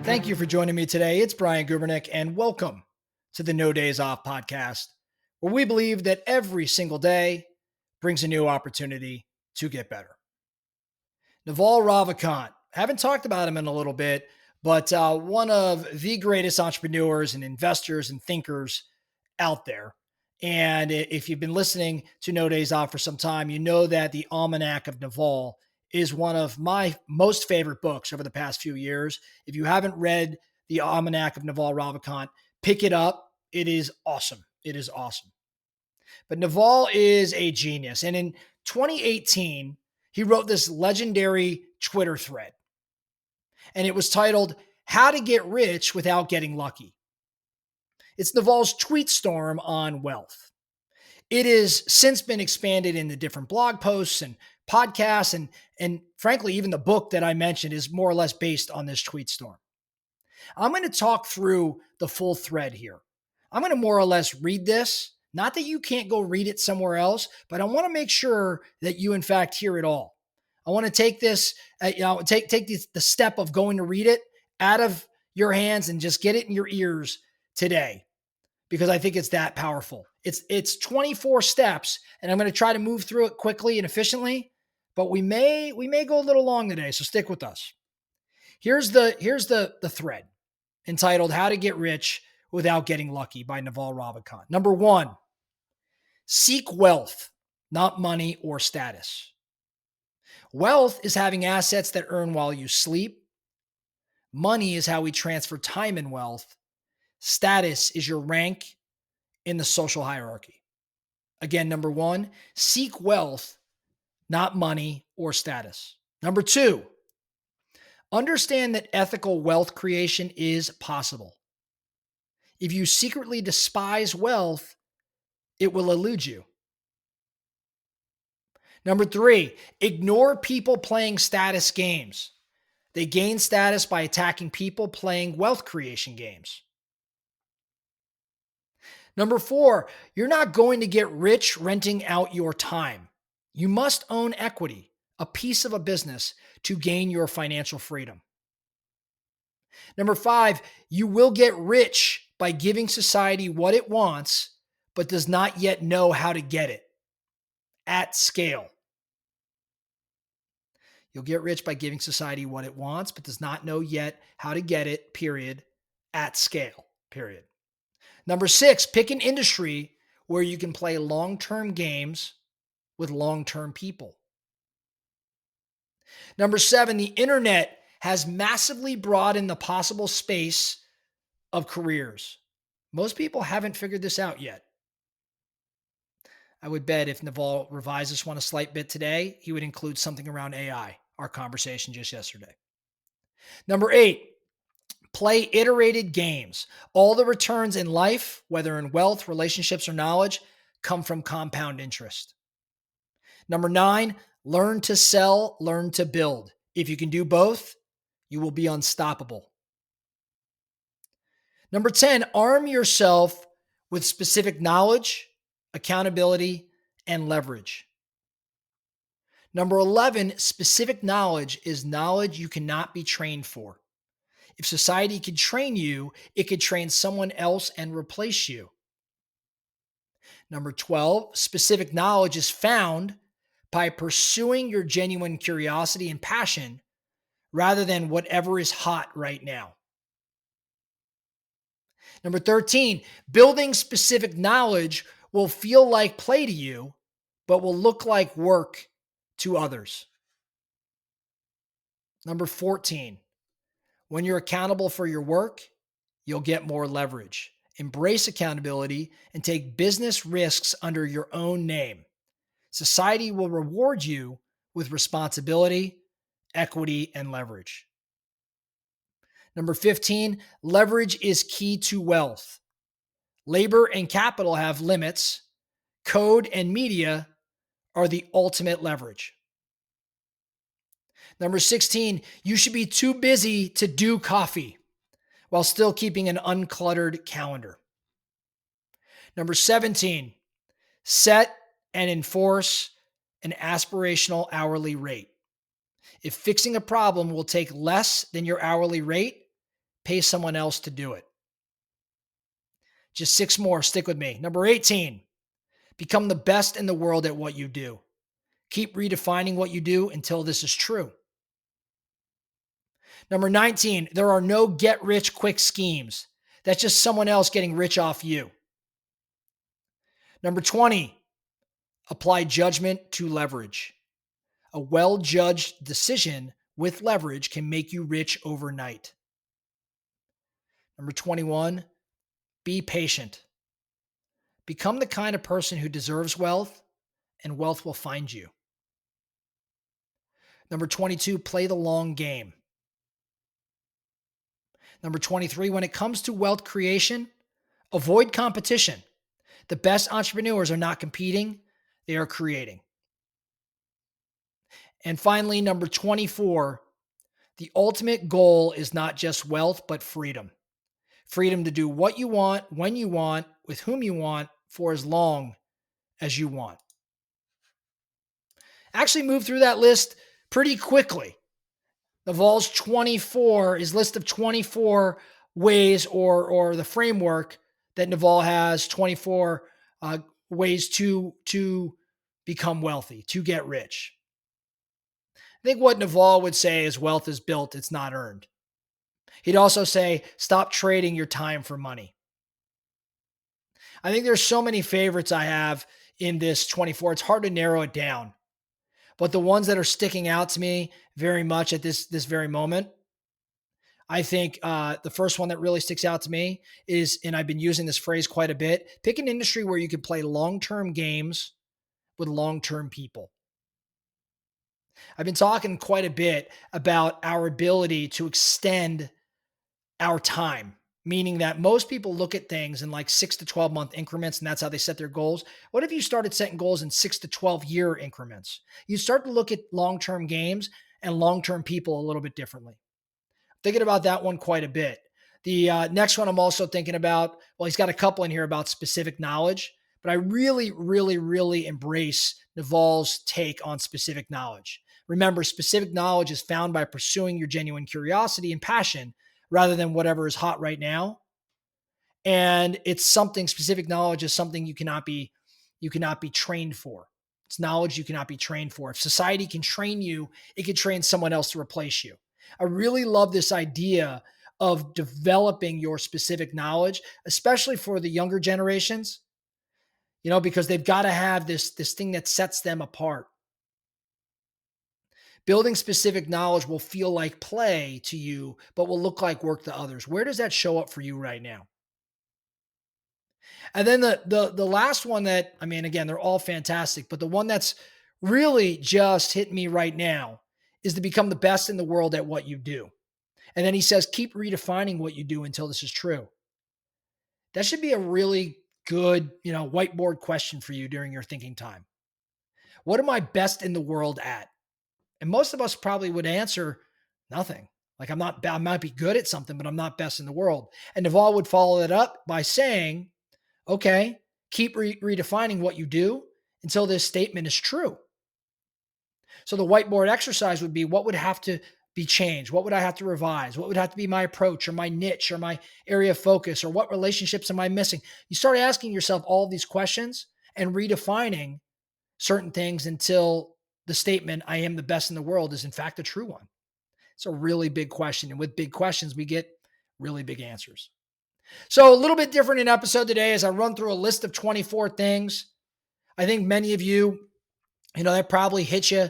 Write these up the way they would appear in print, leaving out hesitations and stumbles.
Thank you for joining me today. It's Brian Gubernick, and welcome to the No Days Off podcast, where we believe that every single day brings a new opportunity to get better. Naval Ravikant, haven't talked about him in a little bit, but one of the greatest entrepreneurs and investors and thinkers out there. And if you've been listening to No Days Off for some time, you know that the Almanac of Naval is one of my most favorite books over the past few years. If you haven't read the Almanac of Naval Ravikant, pick it up. It is awesome. It is awesome. But Naval is a genius. And in 2018, he wrote this legendary Twitter thread. And it was titled, How to Get Rich Without Getting Lucky. It's Naval's tweet storm on wealth. It has since been expanded into different blog posts and podcasts, and frankly, even the book that I mentioned is more or less based on this tweet storm. I'm going to talk through the full thread here. I'm going to more or less read this. Not that you can't go read it somewhere else, but I want to make sure that you, in fact, hear it all. I want to take this, take the step of going to read it out of your hands and just get it in your ears today, because I think it's that powerful. It's 24 steps, and I'm going to try to move through it quickly and efficiently, but we may go a little long today, so stick with us. Here's the thread entitled How to Get Rich Without Getting Lucky by Naval Ravikant. Number 1, seek wealth, not money or status. Wealth is having assets that earn while you sleep. Money is how we transfer time and wealth. Status is your rank in the social hierarchy. Again, number 1, seek wealth, not money or status. Number 2, understand that ethical wealth creation is possible. If you secretly despise wealth, it will elude you. Number 3, ignore people playing status games. They gain status by attacking people playing wealth creation games. Number 4, you're not going to get rich renting out your time. You must own equity, a piece of a business, to gain your financial freedom. Number 5, you will get rich by giving society what it wants, but does not yet know how to get it at scale. You'll get rich by giving society what it wants, but does not know yet how to get it, period, at scale, period. Number 6, pick an industry where you can play long-term games with long-term people. Number 7, the internet has massively broadened the possible space of careers. Most people haven't figured this out yet. I would bet if Naval revised this one a slight bit today, he would include something around AI, our conversation just yesterday. Number 8, play iterated games. All the returns in life, whether in wealth, relationships, or knowledge, come from compound interest. Number 9, learn to sell, learn to build. If you can do both, you will be unstoppable. Number 10, arm yourself with specific knowledge, accountability, and leverage. Number 11, specific knowledge is knowledge you cannot be trained for. If society could train you, it could train someone else and replace you. Number 12, specific knowledge is found by pursuing your genuine curiosity and passion rather than whatever is hot right now. Number 13, building specific knowledge will feel like play to you, but will look like work to others. Number 14, when you're accountable for your work, you'll get more leverage. Embrace accountability and take business risks under your own name. Society will reward you with responsibility, equity, and leverage. Number 15, leverage is key to wealth. Labor and capital have limits. Code and media are the ultimate leverage. Number 16, you should be too busy to do coffee while still keeping an uncluttered calendar. Number 17, set and enforce an aspirational hourly rate. If fixing a problem will take less than your hourly rate, pay someone else to do it. Just 6 more. Stick with me. Number 18, become the best in the world at what you do. Keep redefining what you do until this is true. Number 19, there are no get rich quick schemes. That's just someone else getting rich off you. Number 20, apply judgment to leverage. A well-judged decision with leverage can make you rich overnight. Number 21, be patient. Become the kind of person who deserves wealth, and wealth will find you. Number 22, play the long game. Number 23, when it comes to wealth creation, avoid competition. The best entrepreneurs are not competing, they are creating. And finally, number 24, the ultimate goal is not just wealth, but freedom. Freedom to do what you want, when you want, with whom you want, for as long as you want. Actually moved through that list pretty quickly. Naval's 24, his list of 24 ways or the framework that Naval has, 24 ways to become wealthy, to get rich. I think what Naval would say is wealth is built, it's not earned. He'd also say, stop trading your time for money. I think there's so many favorites I have in this 24. It's hard to narrow it down. But the ones that are sticking out to me very much at this very moment, I think the first one that really sticks out to me is, and I've been using this phrase quite a bit, pick an industry where you can play long-term games with long-term people. I've been talking quite a bit about our ability to extend our time, meaning that most people look at things in like 6 to 12 month increments, and that's how they set their goals. What if you started setting goals in 6 to 12 year increments? You start to look at long-term games and long-term people a little bit differently. Thinking about that one quite a bit. The next one I'm also thinking about, well, he's got a couple in here about specific knowledge, but I really, really, really embrace Naval's take on specific knowledge. Remember, specific knowledge is found by pursuing your genuine curiosity and passion rather than whatever is hot right now. And it's something, specific knowledge is something you cannot be trained for. It's knowledge you cannot be trained for. If society can train you, it can train someone else to replace you. I really love this idea of developing your specific knowledge, especially for the younger generations, because they've got to have this thing that sets them apart. Building specific knowledge will feel like play to you, but will look like work to others. Where does that show up for you right now? And then the last one that, I mean, again, they're all fantastic, but the one that's really just hit me right now is to become the best in the world at what you do. And then he says, keep redefining what you do until this is true. That should be a really good, whiteboard question for you during your thinking time. What am I best in the world at? And most of us probably would answer nothing. Like I might be good at something, but I'm not best in the world. And Naval would follow that up by saying, okay, keep redefining what you do until this statement is true. So the whiteboard exercise would be, what would have to be changed? What would I have to revise? What would have to be my approach or my niche or my area of focus, or what relationships am I missing? You start asking yourself all of these questions and redefining certain things until the statement, I am the best in the world, is in fact a true one. It's a really big question. And with big questions, we get really big answers. So a little bit different in episode today as I run through a list of 24 things. I think many of you, that probably hit you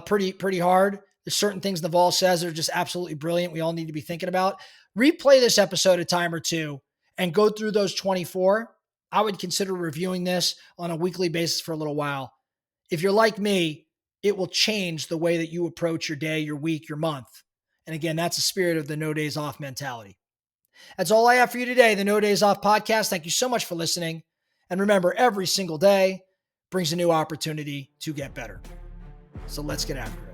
pretty hard. There's certain things Naval says that are just absolutely brilliant. We all need to be thinking about. Replay this episode a time or two and go through those 24. I would consider reviewing this on a weekly basis for a little while. If you're like me, it will change the way that you approach your day, your week, your month. And again, that's the spirit of the no days off mentality. That's all I have for you today, the No Days Off podcast. Thank you so much for listening. And remember, every single day brings a new opportunity to get better. So let's get after it.